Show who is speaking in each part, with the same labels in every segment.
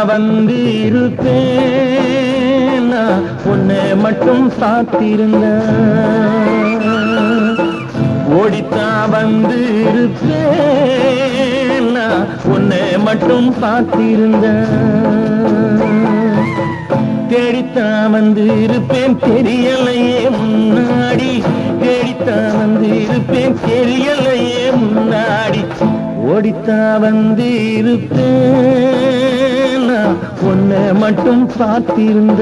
Speaker 1: வந்து இருப்பேன் உன்னை மட்டும் சாத்திருந்த ஓடித்தா வந்து இருப்பேன் உன்னை மட்டும் சாத்திருந்த தேடித்தான் வந்து இருப்பேன் தெரியலையே முன்னாடி தேடித்தான் வந்து இருப்பேன் தெரியலையே முன்னாடி ஓடித்தான் வந்து இருப்பேன் உன்னை மட்டும் பார்த்திருந்த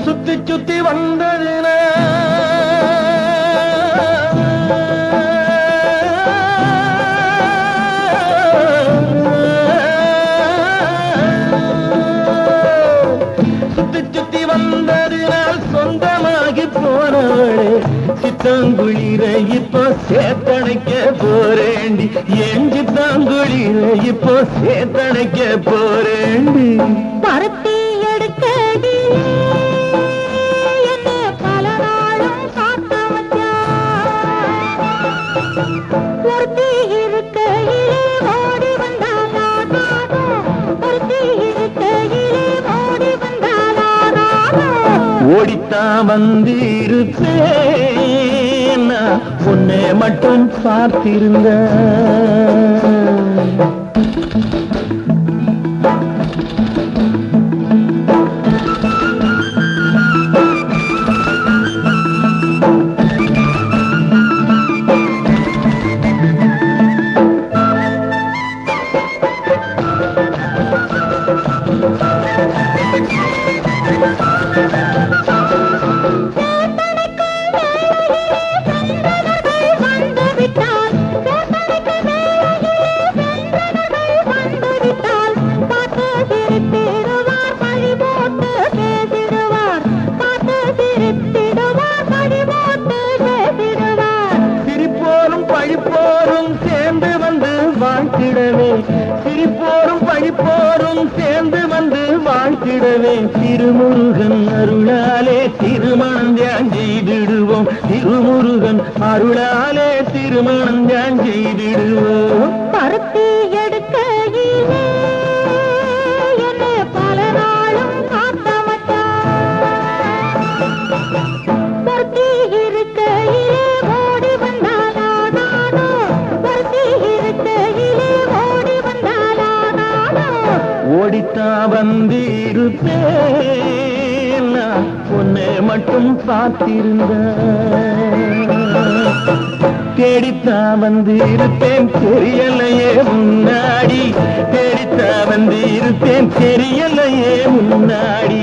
Speaker 1: சுத்தி சுத்தி வந்ததுன சுத்தி சுத்தி வந்ததினால் சொந்தமாகி போனவளே சித்தாங்குளிர இப்போ சேத்தணைக்க போறேண்டி என் சித்தாங்குளிர இப்போ சேத்தணைக்க போறேண்டி
Speaker 2: பருத்தி எடுக்கடி
Speaker 1: ஓடித்தான் வந்து இருப்பேன் உன்னை மட்டும் பார்த்திருந்த பழிப்போரும் சேர்ந்து வந்து வாழ்த்திடவே சிரிப்போரும் பழிப்போரும் சேர்ந்து வந்து வாழ்த்திடவே திருமுருகன் அருளாலே திருமணம் தியான் செய்திடுவோம் திருமுருகன் அருளாலே திருமணம் தியான் செய்திடுவோம்
Speaker 2: பருத்தி எடுக்கையிலே என்னை பல நாளும் காத்த மச்சான் பருத்தி இருக்கையிலே ஓடி வந்தாலா நானோ பருத்தி இருக்கையிலே ஓடி வந்தாலா நானோ
Speaker 1: ஓடித்தான் வந்து இருப்பேன் உன்னை மட்டும் பார்த்திருந்த தேடித்தான் வந்து இருப்பேன் தெரியலையே முன்னாடி தேடித்தான் வந்து இருப்பேன் தெரியலையே முன்னாடி